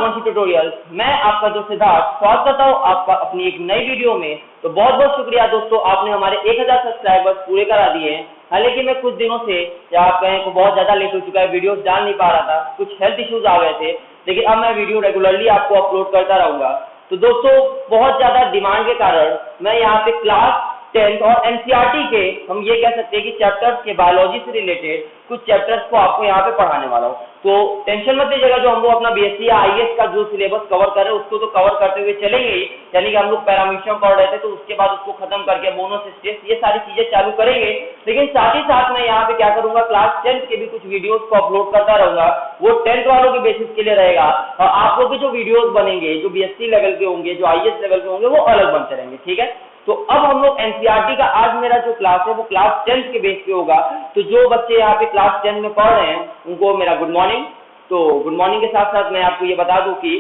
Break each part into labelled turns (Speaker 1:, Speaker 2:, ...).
Speaker 1: Nagvanshi tutorial, मैं आपका दोस्त सिद्धार्थ स्वागत करता हूँ आपका अपनी एक नई वीडियो में। तो बहुत बहुत शुक्रिया दोस्तों, आपने हमारे 1000 सब्सक्राइबर्स पूरे करा दिए हैं। हालांकि मैं कुछ दिनों से या आप कहें को बहुत ज्यादा लेट हो चुका है, वीडियोस डाल नहीं पा रहा था, कुछ हेल्थ इश्यूज आ गए थे, लेकिन अब मैं वीडियो रेगुलरली आपको अपलोड करता रहूंगा। तो दोस्तों बहुत ज्यादा डिमांड के कारण मैं यहाँ पे क्लास 10th और एनसीईआरटी के हम ये कह सकते हैं कि चैप्टर्स के बायोलॉजी से रिलेटेड कुछ चैप्टर्स को आपको यहाँ पे पढ़ाने वाला हूँ। तो टेंशन मत लीजिएगा, जो हम लोग अपना बीएससी या आईएएस का जो सिलेबस कवर कर रहे हैं उसको तो कवर करते हुए चलेंगे ही, यानी कि हम लोग पैरामीशियम पढ़ रहे थे तो उसके बाद उसको खत्म करके मोनोसिस्टेट ये सारी चीजें चालू करेंगे। लेकिन साथ ही साथ मैं यहाँ पे क्या करूंगा, क्लास 10th के भी कुछ वीडियोस को अपलोड करता रहूंगा। वो 10th वालों के बेसिस के लिए रहेगा और आप लोग के जो वीडियोस बनेंगे जो बीएससी लेवल के होंगे, जो आईएएस लेवल के होंगे, वो अलग बनते रहेंगे। ठीक है, तो अब हम लोग एनसीईआरटी का आज मेरा जो क्लास है वो क्लास 10th के बेस पे होगा। तो जो बच्चे यहाँ पे क्लास 10 में पढ़ रहे हैं उनको मेरा गुड मॉर्निंग। तो गुड मॉर्निंग के साथ साथ मैं आपको ये बता दूं कि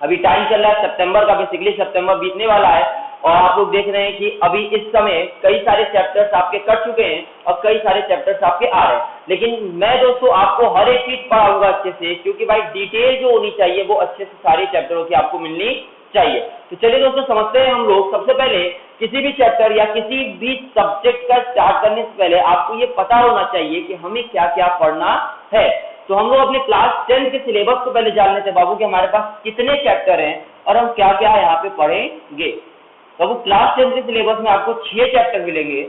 Speaker 1: अभी टाइम चल रहा है सितंबर का, बेसिकली सितंबर बीतने वाला है और आप लोग देख रहे हैं कि अभी इस समय कई सारे चैप्टर्स आपके कट चुके हैं और कई सारे चैप्टर्स आपके आ रहे हैं। लेकिन मैं दोस्तों आपको हर एक चीज पढ़ाऊंगा अच्छे से, क्योंकि भाई डिटेल जो होनी चाहिए वो अच्छे से सारे चैप्टरों की आपको मिलनी चाहिए। तो चलिए दोस्तों समझते हैं हम लोग। सबसे पहले किसी भी चैप्टर या किसी भी सब्जेक्ट का स्टार्ट करने से पहले आपको ये पता होना चाहिए कि हमें क्या क्या पढ़ना है। तो हम लोग अपने क्लास 10 के सिलेबस को पहले जान लेते हैं बाबू कि हमारे पास कितने चैप्टर हैं और हम क्या क्या यहाँ पे पढ़ेंगे। बाबू क्लास 10 के सिलेबस में आपको 6 चैप्टर मिलेंगे।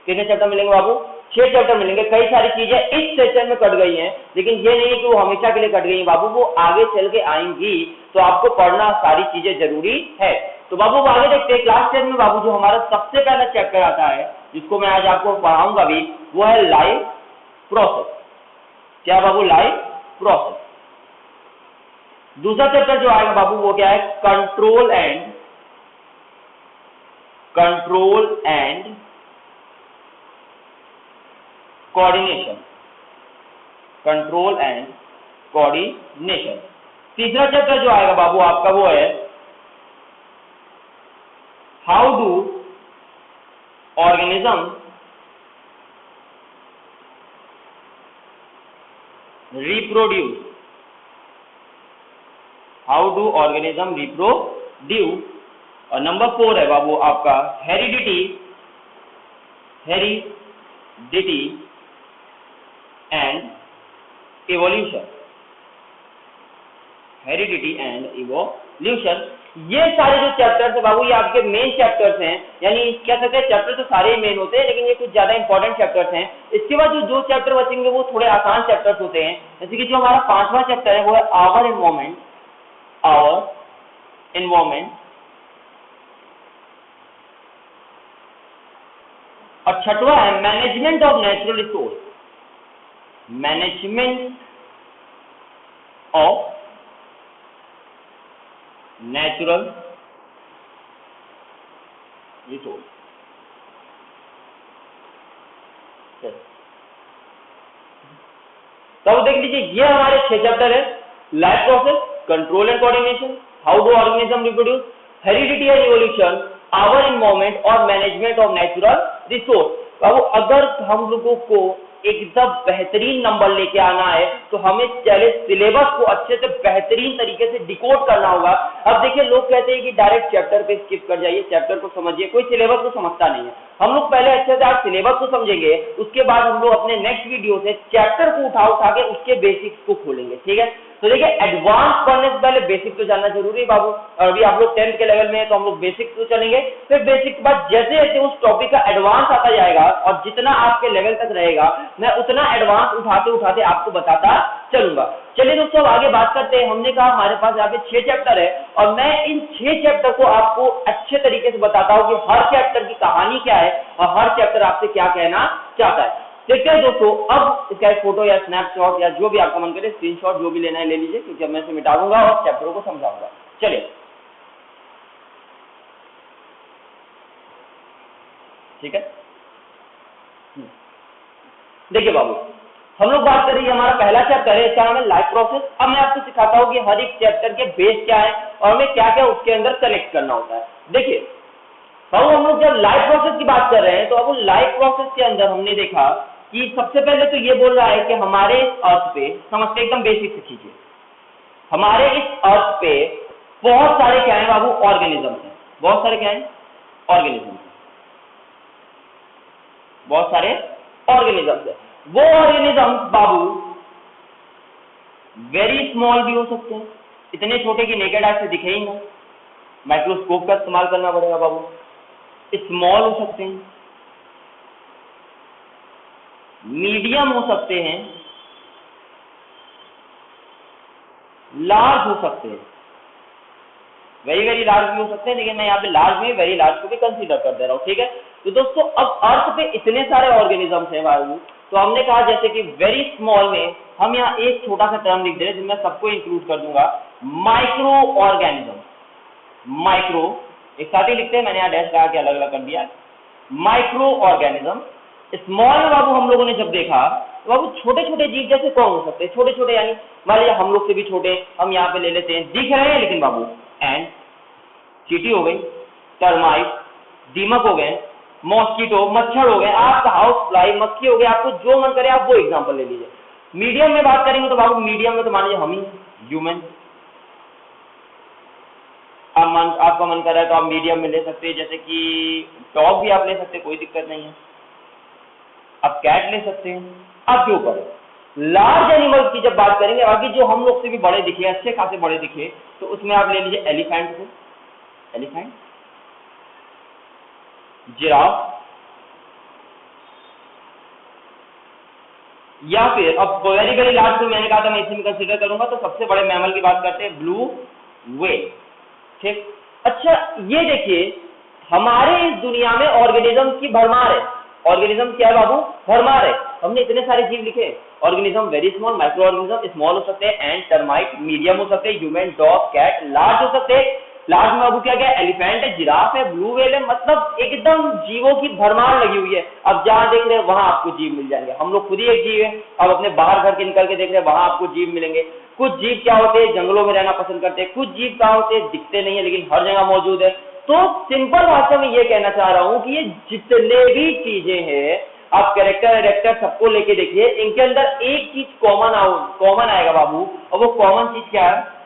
Speaker 1: कितने चैप्टर मिलेंगे बाबू? 6 चैप्टर मिलेंगे। कई सारी चीजें इस सेशन में कट गई हैं, लेकिन ये नहीं है कि वो हमेशा के लिए कट गई हैं बाबू, वो आगे चल के आएंगी, तो आपको पढ़ना सारी चीजें जरूरी है। तो बाबू आगे देखते हैं क्लास 10 में बाबू जो हमारा सबसे पहला चैप्टर आता है जिसको मैं आज आपको पढ़ाऊंगा भी, वो है लाइफ प्रोसेस। क्या बाबू? Life process. दूसरा चैप्टर जो आएगा बाबू वो क्या है? Control and coordination. Control and coordination. तीसरा चैप्टर जो आएगा बाबू आपका वो है how do organism reproduce. How do organism reproduce. और नंबर 4 है बाबू आपका heredity and evolution. Heredity and evolution. ये सारे जो चैप्टर्स है बाबू ये आपके मेन चैप्टर्स हैं, यानी कह सकते हैं चैप्टर तो सारे ही मेन होते हैं, लेकिन ये कुछ ज्यादा इंपॉर्टेंट चैप्टर्स हैं। इसके बाद जो चैप्टर बचेंगे वो थोड़े आसान चैप्टर्स होते हैं। जैसे कि जो हमारा 5वां चैप्टर है वो है आवर एनवायरनमेंट। और 6वां है management of natural resource. Management of natural resource. तो देख लीजिए ये हमारे 6 चैप्टर है। Life process, control and coordination, how do organism reproduce, heredity and evolution, our environment और मैनेजमेंट ऑफ नेचुरल रिसोर्स। बाबू अगर हम लोगों को एकदम बेहतरीन नंबर लेके आना है तो हमें पहले सिलेबस को अच्छे से बेहतरीन तरीके से डिकोड करना होगा। अब देखिए लोग कहते हैं कि डायरेक्ट चैप्टर पे स्किप कर जाइए, चैप्टर को समझिए, कोई सिलेबस को समझता नहीं है। हम लोग पहले अच्छे से आज सिलेबस को समझेंगे, उसके बाद हम लोग अपने नेक्स्ट वीडियो से चैप्टर को उठा के उसके बेसिक्स को खोलेंगे। ठीक है, तो देखिए एडवांस पढ़ने से पहले बेसिक तो जानना जरूरी है बाबू। और अभी आप लोग 10th के लेवल में है तो हम लोग बेसिक तो चलेंगे, फिर बेसिक के बाद जैसे जैसे उस टॉपिक का एडवांस आता जाएगा और जितना आपके लेवल तक रहेगा मैं उतना एडवांस उठाते आपको बताता चलूंगा। चलिए दोस्तों आगे बात करते हैं। हमने कहा हमारे पास यहाँ पे 6 चैप्टर है और मैं इन 6 चैप्टर को आपको अच्छे तरीके से बताता हूँ कि हर चैप्टर की कहानी क्या है और हर चैप्टर आपसे क्या कहना चाहता है। देखते हैं दोस्तों, अब इसका एक फोटो या स्नैपशॉट या जो भी आपका मन करे, स्क्रीनशॉट जो भी लेना है ले लीजिए, क्योंकि अब मैं इसे मिटा दूंगा और चैप्टरों को समझाऊंगा। चलिए ठीक है। देखिए बाबू हम लोग बात कर रही है, हमारा पहला चैप्टर है, इसका नाम है लाइफ प्रोसेस। अब मैं आपको सिखाता हूँ कि हर एक चैप्टर के बेस क्या है और हमें क्या क्या उसके अंदर कलेक्ट करना होता है। देखिए बाबू हम लोग जब लाइफ प्रोसेस की बात कर रहे हैं तो अब लाइफ प्रोसेस के अंदर हमने देखा कि सबसे पहले तो ये बोल रहा है कि हमारे अर्थ पे, समझते एकदम बेसिक से चीजें, हमारे इस अर्थ पे बहुत सारे क्या है बाबू, ऑर्गेनिजम्स हैं। बहुत सारे क्या है, ऑर्गेनिजम्स, बहुत सारे ऑर्गेनिजम्स है। वो ऑर्गेनिजम्स बाबू वेरी स्मॉल भी हो सकते हैं, इतने छोटे कि नेकेड आई से दिखे ही ना, माइक्रोस्कोप का इस्तेमाल करना पड़ेगा बाबू। स्मॉल हो सकते हैं, मीडियम हो सकते हैं, लार्ज हो सकते हैं, वेरी वेरी लार्ज भी हो सकते हैं, लेकिन मैं यहाँ पे लार्ज में वेरी लार्ज को भी कंसीडर कर दे रहा हूँ, ठीक है। तो दोस्तों अब अर्थ पे इतने सारे ऑर्गेनिजम्स हैं बाबू, तो हमने कहा जैसे कि वेरी स्मॉल में हम यहाँ एक छोटा सा टर्म लिख दे रहे हैं जिसमें सबको इंक्लूड कर दूंगा, माइक्रो ऑर्गेनिज्म। माइक्रो एक साथ ही लिखते हैं, मैंने यहाँ डैश लगा के अलग अलग कर दिया। Micro organism. स्मॉल में बाबू हम लोगों ने जब देखा तो बाबू छोटे छोटे जीव जैसे कौन हो सकते हैं, छोटे छोटे यानी मान लीजिए हम लोग से भी छोटे, हम यहाँ पे ले लेते हैं, दिख रहे हैं लेकिन बाबू, एंड चींटी हो गई, टर्माइट, दीमक हो गए, मॉस्किटो मच्छर हो गए, आपका हाउस फ्लाई मक्खी हो गए, आपको जो मन करे आप वो एग्जांपल ले लीजिए। मीडियम में बात करेंगे तो बाबू मीडियम में तो मान लीजिए हम ही ह्यूमन, आपका मन कर रहा है तो आप मीडियम में ले सकते हैं, जैसे कि डॉग भी आप ले सकते हैं, कोई दिक्कत नहीं है, आप कैट ले सकते हैं, आपके ऊपर। लार्ज एनिमल्स की जब बात करेंगे, बाकी जो हम लोग से भी बड़े दिखे, अच्छे खासे बड़े दिखे, तो उसमें आप ले लीजिए एलिफेंट को, एलिफेंट, जिराफ, या फिर अब वेरी वेरी लार्ज को मैंने कहा था मैं इसी में कंसीडर करूंगा, तो सबसे बड़े मैमल की बात करते हैं, ब्लू व्हेल, ठीक। अच्छा ये देखिए हमारे इस दुनिया में ऑर्गेनिज्म की भरमार है। ऑर्गेनिज्म क्या है बाबू, भरमार है। हमने इतने सारे जीव लिखे, organism very small, micro organism small हो सकते हैं, एंड टर्माइट मीडियम हो सकते हैं, ह्यूमन, डॉग, कैट लार्ज हो सकते हैं। लार्ज में बाबू क्या क्या, एलिफेंट है, जिराफ है, ब्लू व्हेल है, मतलब एकदम जीवों की भरमार लगी हुई है। अब जहां देख रहे हैं वहां आपको जीव मिल जाएंगे, हम लोग खुद ही एक जीव है। अब अपने बाहर घर के निकल के देख रहे हैं वहां आपको जीव मिलेंगे। कुछ जीव क्या होते हैं, जंगलों में रहना पसंद करते हैं, कुछ जीव क्या होते हैं, दिखते नहीं है लेकिन हर जगह मौजूद है। तो सिंपल भाषा में ये कहना चाह रहा हूं कि ये जितने भी चीजें हैं, आप कैरेक्टर एडेक्टर सबको लेके देखिए, इनके अंदर एक चीज कॉमन आएगा बाबू, और वो कॉमन चीज क्या है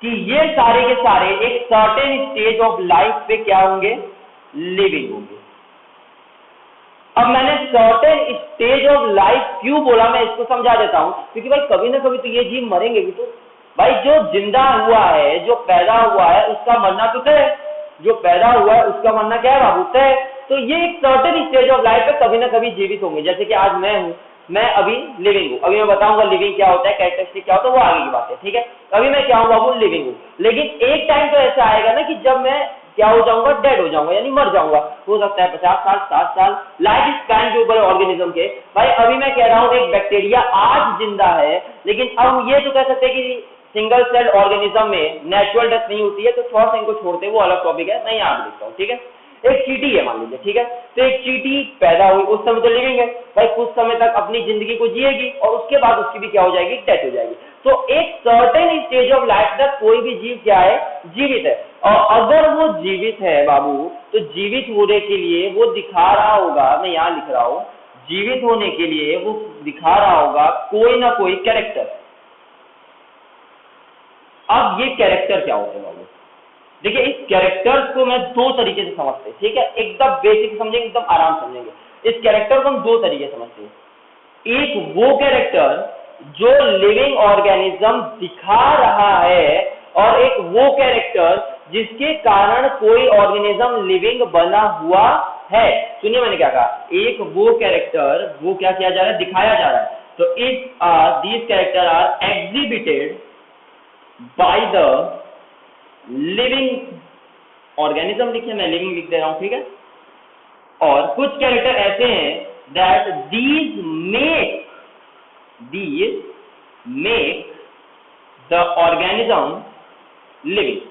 Speaker 1: कि ये सारे के सारे एक सर्टेन स्टेज ऑफ लाइफ पे क्या होंगे, लिविंग होंगे। अब मैंने सर्टेन स्टेज ऑफ लाइफ क्यों बोला, मैं इसको समझा देता हूं, क्योंकि भाई कभी ना कभी तो ये जीव मरेंगे भी। तो भाई जो जिंदा हुआ है, जो पैदा हुआ है, उसका मरना तो तय है, जो पैदा हुआ है उसका मरना क्या है बाबू, तय। तो ये एक सर्टेन स्टेज ऑफ लाइफ पे कभी ना कभी जीवित होंगे। जैसे कि आज मैं हूं, मैं अभी लिविंग हूं, अभी मैं बताऊंगा लिविंग क्या होता है, कैरेक्टरिस्टिक क्या होता है, वो आगे की बात है, ठीक है। अभी मैं क्या हूं बाबू, लिविंग हूं, लेकिन एक टाइम तो ऐसा आएगा ना कि जब मैं क्या हो जाऊंगा, डेड हो जाऊंगा, यानी मर जाऊंगा। हो सकता है 50 साल, 60 साल, लाइफ स्पैन के ऊपर ऑर्गेनिज्म के। भाई अभी मैं कह रहा हूं एक बैक्टीरिया आज जिंदा है, लेकिन अब हम ये तो कह सकते हैं कि सिंगल सेल ऑर्गेनिज्म में नेचुरल डेथ नहीं होती है, तो थोड़ा सा इनको छोड़ते हैं, वो अलग टॉपिक है, मैं यहाँ लिखता हूँ, ठीक है। एक चींटी है मान लीजिए, ठीक है, तो एक चींटी पैदा हुई, उस समय तो लिविंग है भाई, कुछ समय तक अपनी जिंदगी को जिएगी और उसके बाद उसकी भी क्या हो जाएगी, डेथ हो जाएगी। तो एक सर्टेन स्टेज ऑफ लाइफ तक कोई भी जीव क्या है, जीवित है। और अगर वो जीवित है बाबू, तो जीवित होने के लिए वो दिखा रहा होगा, मैं यहाँ लिख रहा हूं, जीवित होने के लिए वो दिखा रहा होगा कोई ना कोई कैरेक्टर। अब ये कैरेक्टर क्या होते हैं बाबू, देखिए इस कैरेक्टर्स को मैं दो तरीके से समझते हैं, ठीक है, एकदम बेसिक समझेंगे, एकदम आराम समझेंगे। इस कैरेक्टर को हम दो तरीके से समझते हैं। एक वो कैरेक्टर जो लिविंग ऑर्गेनिज्म दिखा रहा है, और एक वो कैरेक्टर जिसके कारण कोई ऑर्गेनिज्म लिविंग बना हुआ है। सुनिए मैंने क्या कहा, एक वो कैरेक्टर, वो क्या किया जा रहा है, दिखाया जा रहा है। तो these character are exhibited by the living organism, लिखिए मैं लिविंग लिख दे रहा हूं, ठीक है। और कुछ कैरेक्टर ऐसे हैं that these make the organism living।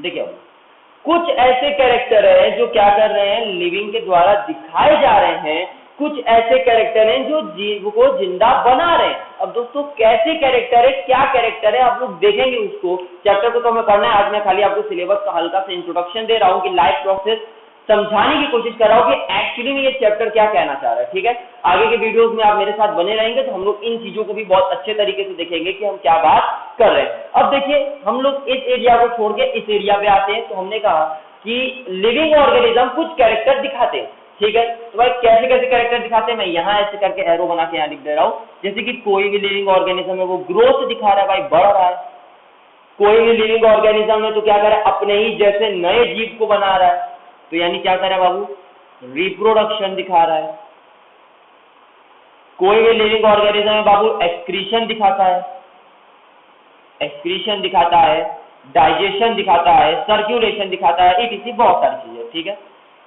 Speaker 1: देखिए कुछ ऐसे कैरेक्टर हैं जो क्या कर रहे हैं, लिविंग के द्वारा दिखाए जा रहे हैं, कुछ ऐसे कैरेक्टर हैं जो जीव को जिंदा बना रहे हैं। अब दोस्तों कैसे कैरेक्टर है, क्या कैरेक्टर है, आप लोग देखेंगे उसको, चैप्टर को तो हमें पढ़ना है। आज मैं खाली आपको सिलेबस का हल्का सा इंट्रोडक्शन दे रहा हूं कि लाइफ प्रोसेस समझाने की कोशिश कर रहा हूँ कि एक्चुअली में ये चैप्टर क्या कहना चाह रहा है। ठीक है, आगे के वीडियोस में आप मेरे साथ बने रहेंगे तो हम लोग इन चीजों को भी बहुत अच्छे तरीके से देखेंगे कि हम क्या बात कर रहे हैं। अब देखिए, हम लोग इस एरिया को छोड़ के इस एरिया पे आते हैं। तो हमने कहा कि लिविंग ऑर्गेनिज्म कुछ कैरेक्टर दिखाते हैं। ठीक है, तो भाई कैसे कैसे कैरेक्टर दिखाते हैं, मैं यहाँ ऐसे करके एरो बना के यहाँ लिख दे रहा हूँ। जैसे कि कोई भी लिविंग ऑर्गेनिज्म है वो ग्रोथ दिखा रहा है, भाई बढ़ रहा है। कोई भी लिविंग ऑर्गेनिज्म है तो क्या कर रहा है, अपने ही जैसे नए जीव को बना रहा है, तो यानी क्या कर रहा है बाबू, रिप्रोडक्शन दिखा रहा है। कोई भी लिविंग ऑर्गेनिज्म है बाबू एक्सक्रीशन दिखाता है, एक्सक्रीशन दिखाता है, डाइजेशन दिखाता है, सर्कुलेशन दिखाता है, इसी बहुत सारी चीजें। ठीक है,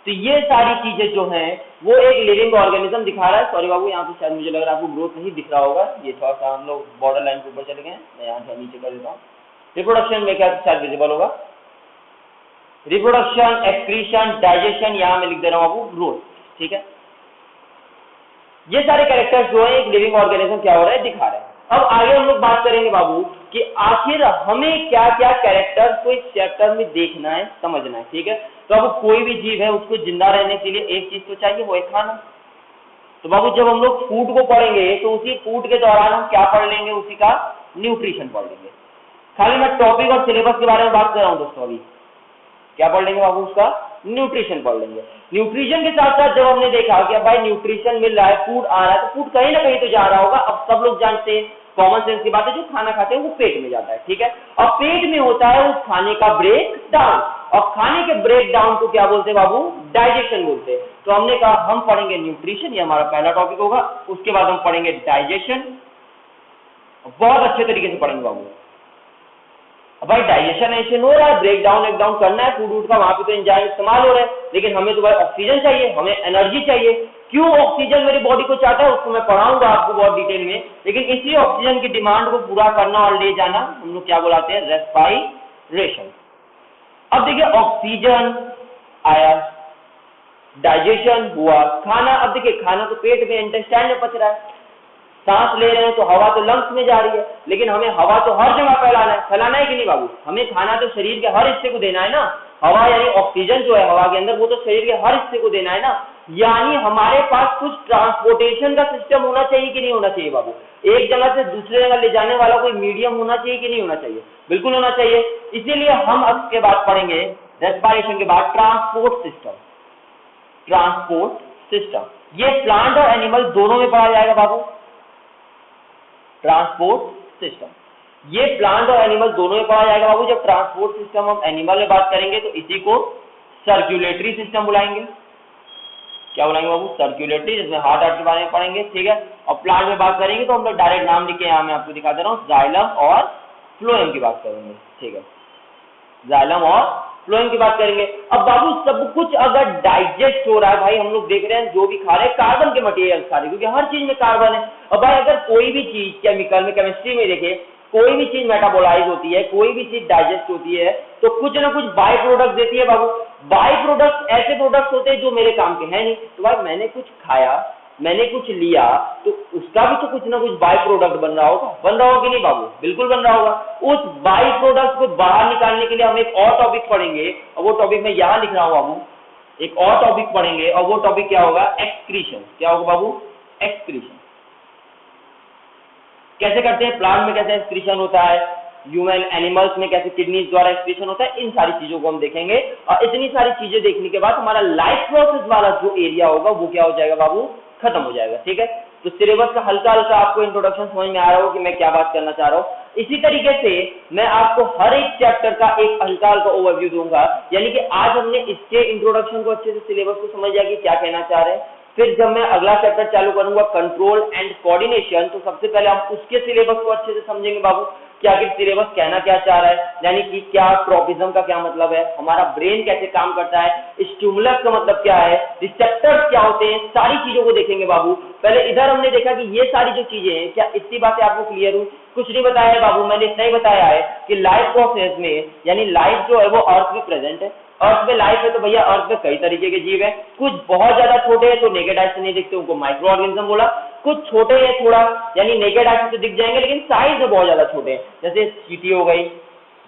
Speaker 1: तो ये सारी चीजें जो हैं वो एक लिविंग ऑर्गेनिज्म दिखा रहा है। सॉरी बाबू, यहाँ पे शायद मुझे लग रहा है आपको ग्रोथ नहीं दिख रहा होगा, ये थोड़ा सा हम लोग बॉर्डर लाइन के ऊपर चले गए, मैं यहाँ से नीचे कर देता हूँ। रिप्रोडक्शन में क्या शायद विजिबल होगा, रिप्रोडक्शन, एक्सक्रीशन, डाइजेशन, यहाँ मैं लिख दे रहा हूँ बाबू ग्रोथ। ठीक है, ये सारे कैरेक्टर्स जो है एक लिविंग ऑर्गेनिज्म क्या हो रहा है दिखा रहे हैं। अब आगे हम लोग बात करेंगे बाबू कि आखिर हमें क्या क्या कैरेक्टर्स को इस चैप्टर में देखना है, समझना है। ठीक है, तो अब कोई भी जीव है उसको जिंदा रहने के लिए एक चीज तो चाहिए, वो है खाना। तो बाबू जब हम लोग फूड को पढ़ेंगे तो उसी फूड के दौरान हम क्या पढ़ लेंगे, उसी का न्यूट्रिशन पढ़ लेंगे। खाली मैं टॉपिक और सिलेबस के बारे में बात कर रहा हूँ दोस्तों, अभी क्या पढ़ लेंगे बाबू, उसका न्यूट्रिशन पढ़ लेंगे। न्यूट्रिशन के साथ साथ जब हमने देखा कि अब भाई न्यूट्रिशन मिल रहा है, फूड आ रहा है, तो फूड कहीं ना कहीं तो जा रहा होगा। अब सब लोग जानते हैं, कॉमन सेंस की बात है, जो खाना खाते हैं वो पेट में जाता है। ठीक है, और पेट में होता है उस खाने का ब्रेक डाउन, और खाने के ब्रेक डाउन को क्या बोलते हैं बाबू, डाइजेशन बोलते हैं। तो हमने कहा हम पढ़ेंगे न्यूट्रिशन, ये हमारा पहला टॉपिक होगा। उसके बाद हम पढ़ेंगे डाइजेशन, बहुत अच्छे तरीके से पढ़ेंगे बाबू। भाई डाइजेशन ऐसे हो रहा है, ब्रेक डाउन एक डाउन करना है फूड वूड का, वहां पे तो एंजाइम इस्तेमाल हो रहे हैं, लेकिन हमें तो भाई ऑक्सीजन चाहिए, हमें एनर्जी चाहिए। क्यों ऑक्सीजन मेरी बॉडी को चाहता है उसको मैं पढ़ाऊंगा आपको बहुत डिटेल में, लेकिन इसी ऑक्सीजन की डिमांड को पूरा करना और ले जाना हम लोग क्या बुलाते हैं, रेस्पिरेशन। अब देखिए ऑक्सीजन आया, डाइजेशन हुआ, खाना, अब देखिए खाना तो पेट में इंटेस्टाइन में पच रहा है, सांस ले रहे हैं तो हवा तो लंग्स में जा रही है, लेकिन हमें हवा तो हर जगह फैलाना है कि नहीं बाबू, हमें खाना तो शरीर के हर हिस्से को देना है ना। हवा यानी ऑक्सीजन जो है हवा के अंदर, वो तो शरीर के हर हिस्से को देना है ना। यानी हमारे पास कुछ ट्रांसपोर्टेशन का सिस्टम होना चाहिए कि नहीं होना चाहिए बाबू, एक जगह से दूसरे जगह ले जाने वाला कोई मीडियम होना चाहिए कि नहीं होना चाहिए, बिल्कुल होना चाहिए। इसीलिए हम अब के बाद पढ़ेंगे रेस्पिरेशन के बाद ट्रांसपोर्ट सिस्टम। ट्रांसपोर्ट सिस्टम ये प्लांट और एनिमल दोनों में पढ़ा जाएगा बाबू। ट्रांसपोर्ट सिस्टम ये प्लांट और एनिमल दोनों में पढ़ा जाएगा बाबू। जब ट्रांसपोर्ट सिस्टम हम एनिमल में बात करेंगे तो इसी को सर्कुलेटरी सिस्टम बुलाएंगे। क्या बुलाएंगे बाबू, सर्कुलेटरी, जिसमें हार्ट के बारे में पढ़ेंगे। ठीक है, और प्लांट में बात करेंगे तो हम लोग डायरेक्ट नाम लिखे यहाँ मैं आपको दिखा दे रहा हूँ, जाइलम और फ्लोएम की बात करेंगे। ठीक है, जाइलम और फ्लोएम की बात करेंगे। अब बाबू सब कुछ अगर डाइजेस्ट हो रहा है, भाई हम लोग देख रहे हैं जो भी खा रहे हैं कार्बन के मटेरियल खा रहे हैं, क्योंकि हर चीज में कार्बन है। और भाई अगर कोई भी चीज केमिकल में, केमिस्ट्री में देखे, कोई भी चीज मेटाबोलाइज होती है, कोई भी चीज डाइजेस्ट होती है, तो कुछ ना कुछ बाई प्रोडक्ट देती है बाबू। बाई प्रोडक्ट ऐसे प्रोडक्ट्स होते हैं जो मेरे काम के हैं नहीं, तो भाई मैंने कुछ खाया, मैंने कुछ लिया, तो उसका भी तो कुछ ना कुछ बाई प्रोडक्ट बन रहा होगा, बन रहा होगा कि नहीं बाबू, बिल्कुल बन रहा होगा। उस बाई प्रोडक्ट को बाहर निकालने के लिए हम एक और टॉपिक पढ़ेंगे, और वो टॉपिक मैं यहाँ लिख रहा हूँ बाबू, एक और टॉपिक पढ़ेंगे, और वो टॉपिक क्या होगा, एक्सक्रीशन। क्या होगा बाबू, एक्सक्रीशन। कैसे करते हैं, प्लांट में कैसे एक्सक्रीशन होता है, ह्यूमन एनिमल्स में कैसे किडनीज द्वारा एक्सक्रीशन होता है, इन सारी चीजों को हम देखेंगे। और इतनी सारी चीजें देखने के बाद हमारा लाइफ प्रोसेस वाला जो एरिया होगा वो क्या हो जाएगा बाबू, खत्म हो जाएगा। ठीक है, तो सिलेबस का हल्का हल्का आपको इंट्रोडक्शन समझ में आ रहा हो कि मैं क्या बात करना चाह रहा हूँ। इसी तरीके से मैं आपको हर एक चैप्टर का एक हल्का हल्का ओवरव्यू दूंगा, यानी कि आज हमने इसके इंट्रोडक्शन को अच्छे से, सिलेबस को समझ लिया कि क्या कहना चाह रहे हैं। फिर जब मैं अगला चैप्टर चालू करूंगा कंट्रोल एंड कोऑर्डिनेशन, तो सबसे पहले हम उसके सिलेबस को अच्छे से समझेंगे बाबू कि आखिर सिलेबस कहना क्या चाह रहा है, यानी कि क्या ट्रोपिज्म का क्या मतलब है, हमारा ब्रेन कैसे काम करता है, स्टिमुलस का मतलब क्या है, रिसेप्टर्स क्या होते हैं, सारी चीजों को देखेंगे बाबू। पहले इधर हमने देखा कि ये सारी जो चीजें हैं, क्या इतनी बातें आपको क्लियर हुई, कुछ नहीं बताया है बाबू, मैंने इतना ही बताया है कि लाइफ प्रोसेस में, यानी लाइफ जो है वो अर्थ में प्रेजेंट है। अर्थ में लाइफ है तो भैया अर्थ में कई तरीके के जीव हैं, कुछ बहुत ज्यादा छोटे हैं तो नेकेड आई से नहीं दिखते, उनको माइक्रो ऑर्गेनिज्म बोला। कुछ छोटे हैं थोड़ा, यानी नेकेड आई से दिख जाएंगे लेकिन साइज में बहुत ज्यादा छोटे हैं, जैसे चींटी हो गई,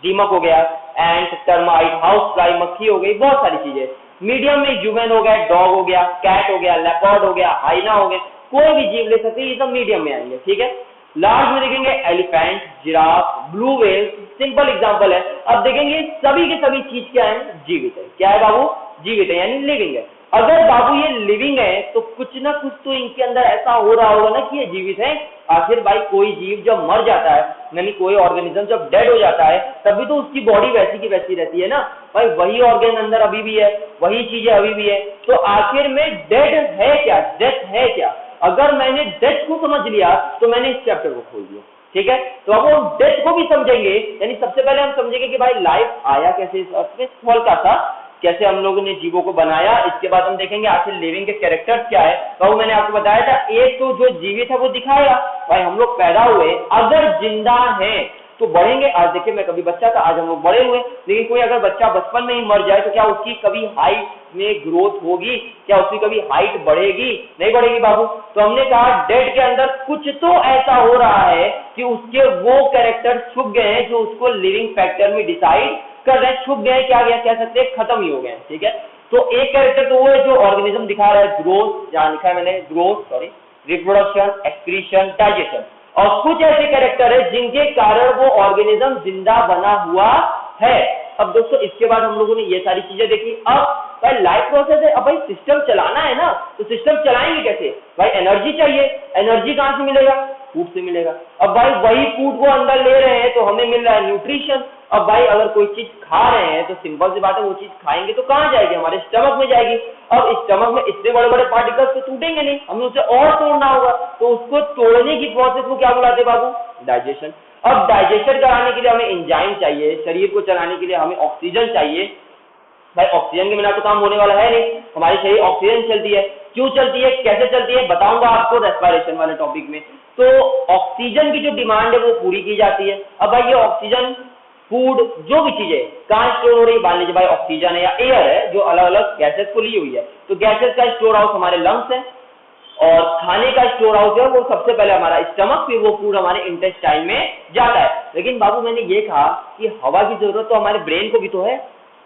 Speaker 1: दीमक हो गया, एंट, टर्माइट, हाउस फ्लाई, मक्खी हो गई, बहुत सारी चीजें। मीडियम में ह्यूमन हो गया, डॉग हो गया, कैट हो गया, लेपर्ड हो गया, हाइना हो गया, कोई भी जीव ले सकते हैं, ये सब मीडियम में आएंगे, ठीक है। लार्ज में देखेंगे elephant, giraffe, blue whale, simple example है। अब देखेंगे सभी के सभी चीज क्या है, जीवित है। क्या है बाबू, जीवित है यानी लिविंग है। अगर बाबू ये लिविंग है तो कुछ ना कुछ तो इनके अंदर ऐसा हो रहा होगा ना कि ये जीवित है। आखिर भाई कोई जीव जब मर जाता है, यानी कोई ऑर्गेनिज्म जब डेड हो जाता है, तभी तो उसकी बॉडी वैसी की वैसी रहती है ना भाई, वही ऑर्गेन अंदर अभी भी है, वही चीजें अभी भी है। तो आखिर में डेड है क्या, डेथ है क्या? अगर मैंने डेथ को समझ लिया तो मैंने इस चैप्टर को खोल दिया, ठीक है। तो अब हम डेथ को भी समझेंगे, यानी सबसे पहले हम समझेंगे कि भाई लाइफ आया कैसे इस अर्थ में, सवाल का था कैसे हम लोगों ने जीवों को बनाया। इसके बाद हम देखेंगे आखिर लिविंग के कैरेक्टर्स क्या है। तो मैंने आपको बताया था एक तो जो जीवित है वो दिखाएगा, भाई हम लोग पैदा हुए, अगर जिंदा हैं तो बढ़ेंगे। आज देखिए मैं कभी बच्चा था, आज हम लोग बड़े हुए, लेकिन कोई अगर बच्चा बचपन में ही मर जाए तो क्या उसकी कभी हाइट में ग्रोथ होगी, क्या उसकी कभी हाइट बढ़ेगी? नहीं बढ़ेगी बाबू। तो हमने कहा डेड के अंदर कुछ तो ऐसा हो रहा है कि उसके वो कैरेक्टर छुप गए हैं जो उसको लिविंग फैक्टर में डिसाइड कर रहे हैं। छुप गए, क्या गया कह सकते हैं, खत्म ही हो गए, ठीक है। तो एक कैरेक्टर तो वो है जो ऑर्गेनिज्म दिखा रहा है, ग्रोथ, जहां लिखा है मैंने ग्रोथ, रिप्रोडक्शन, एक्सक्रीशन, डाइजेशन। और कुछ ऐसे कैरेक्टर है जिनके कारण वो ऑर्गेनिज्म जिंदा बना हुआ है। अब दोस्तों इसके बाद हम लोगों ने ये सारी चीजें देखी। अब भाई लाइफ प्रोसेस है, अब भाई सिस्टम चलाना है ना, तो सिस्टम चलाएंगे कैसे? भाई एनर्जी चाहिए, एनर्जी कहां से मिलेगा? फूड से मिलेगा। अब भाई वही फूड को अंदर ले रहे हैं तो हमें मिल रहा है न्यूट्रिशन। अब भाई अगर कोई चीज खा रहे हैं तो सिंपल सी बात है वो चीज खाएंगे तो कहां जाएगी, हमारे स्टमक में जाएगी। अब स्टमक में इतने बड़े बड़े पार्टिकल्स तो टूटेंगे नहीं, हमें उसे और तोड़ना होगा, तो उसको तोड़ने की प्रोसेस को क्या बुलाते हैं बाबू? डाइजेशन। अब डाइजेशन कराने के लिए हमें एंजाइम चाहिए, शरीर को चलाने के लिए हमें ऑक्सीजन चाहिए। भाई ऑक्सीजन के बिना तो काम होने वाला है नहीं, हमारी शरीर ऑक्सीजन चलती है। क्यों चलती है, कैसे चलती है, बताऊंगा आपको रेस्पिरेशन वाले टॉपिक में। तो ऑक्सीजन की जो डिमांड है वो पूरी की जाती है। अब भाई ये ऑक्सीजन, फूड, जो भी चीजें कहाँ स्टोर हो रही है, मान लीजिए भाई ऑक्सीजन है या एयर है जो अलग अलग गैसेस को ली हुई है, तो गैसेस का स्टोर हाउस हमारे लंग्स है, और खाने का स्टोर हाउस है वो सबसे पहले हमारा स्टमक, फिर वो फूड हमारे इंटेस्टाइन में जाता है। लेकिन बाबू मैंने ये कहा कि हवा की जरूरत तो हमारे ब्रेन को भी तो है,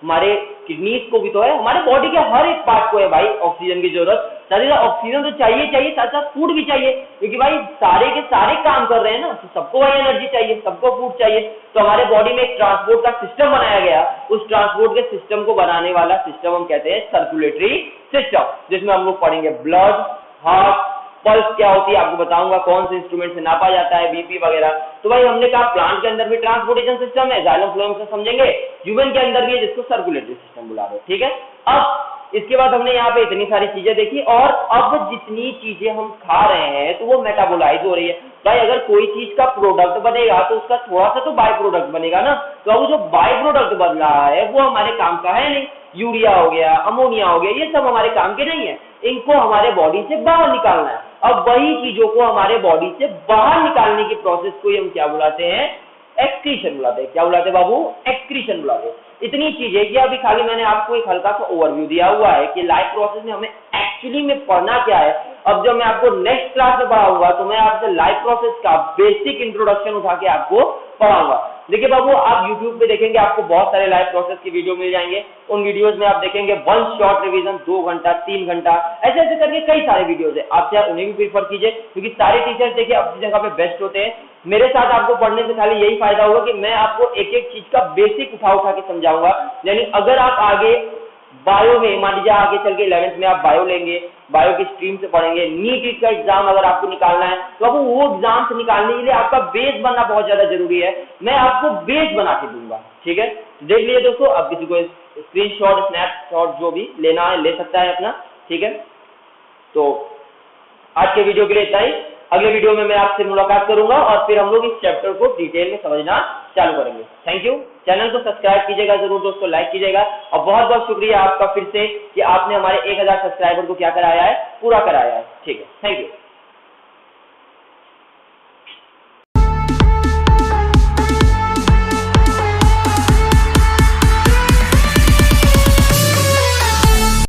Speaker 1: हमारे किडनीज को भी तो है, हमारे बॉडी के हर एक पार्ट को है भाई ऑक्सीजन की जरूरत। शरीर ऑक्सीजन तो चाहिए चाहिए, साथ साथ फूड भी चाहिए, क्योंकि भाई सारे के सारे काम कर रहे हैं ना, तो सबको भाई एनर्जी चाहिए, सबको फूड चाहिए। तो हमारे बॉडी में एक ट्रांसपोर्ट का सिस्टम बनाया गया, उस ट्रांसपोर्ट के सिस्टम को बनाने वाला सिस्टम हम कहते हैं सर्कुलेटरी सिस्टम, जिसमें हम लोग पढ़ेंगे ब्लड, हार्ट, पल्स क्या होती है आपको बताऊंगा, कौन से इंस्ट्रूमेंट से नापा जाता है, बीपी वगैरह। तो भाई हमने कहा प्लांट के अंदर भी ट्रांसपोर्टेशन सिस्टम है, जाइलम फ्लोएम से समझेंगे, ह्यूमन के अंदर भी है जिसको सर्कुलेटरी सिस्टम बुला रहे हैं, ठीक है। अब इसके बाद हमने यहाँ पे इतनी सारी चीजें देखी, और अब जितनी चीजें हम खा रहे हैं तो वो मेटाबोलाइज हो रही है। भाई अगर कोई चीज का प्रोडक्ट बनेगा तो उसका थोड़ा सा तो बाय प्रोडक्ट बनेगा ना, तो अब जो बाय प्रोडक्ट बन रहा है वो हमारे काम का है नहीं। यूरिया हो गया, अमोनिया हो गया, ये सब हमारे काम के नहीं है, इनको हमारे बॉडी से बाहर निकालना है। अब वही चीजों को हमारे बॉडी से बाहर निकालने की प्रोसेस को हम क्या बुलाते हैं? एक्सक्रीशन बुलाते हैं। क्या बुलाते हैं बाबू? एक्सक्रीशन बुलाते हैं। इतनी चीजें कि अभी खाली मैंने आपको एक हल्का सा ओवरव्यू दिया हुआ है कि लाइफ प्रोसेस में हमें एक्चुअली में पढ़ना क्या है। अब जब मैं आपको नेक्स्ट क्लास में पढ़ाऊंगा तो मैं आपसे लाइफ प्रोसेस का बेसिक इंट्रोडक्शन उठा के आपको पढ़ाऊंगा। देखिए बाबू आप YouTube पे देखेंगे आपको बहुत सारे लाइफ प्रोसेस की वीडियो मिल जाएंगे, उन वीडियोस में आप देखेंगे 1 शॉर्ट रिवीजन, 2 घंटा, 3 घंटा, ऐसे ऐसे करके कई सारे वीडियोस है। आप चाहे उन्हें भी प्रीफर कीजिए, क्योंकि सारे टीचर्स देखिए अपनी जगह पे बेस्ट होते हैं। मेरे साथ आपको पढ़ने से खाली यही फायदा होगा कि मैं आपको एक एक चीज का बेसिक उठा के समझाऊंगा। यानी अगर आप आगे बायो में, मान लीजिए आगे चल के 11th में आप बायो लेंगे, बायो की स्ट्रीम से पढ़ेंगे, नीट का एग्जाम अगर आपको निकालना है, तो अब वो एग्जाम से निकालने के लिए आपका बेस बनना बहुत ज्यादा जरूरी है। मैं आपको बेस बना के दूंगा, ठीक है। देख लीजिए दोस्तों, अब किसी को स्क्रीनशॉट, स्नैपशॉट जो भी लेना है ले सकता है अपना, ठीक है। तो आज के वीडियो के लिए इतना ही। अगले वीडियो में मैं आपसे मुलाकात करूंगा और फिर हम लोग इस चैप्टर को डिटेल में समझना चालू करेंगे। Thank you. चैनल को सब्सक्राइब कीजिएगा जरूर दोस्तों, लाइक कीजिएगा, और बहुत बहुत शुक्रिया आपका फिर से कि आपने हमारे 1000 सब्सक्राइबर को क्या कराया है, पूरा कराया है, ठीक है। Thank you.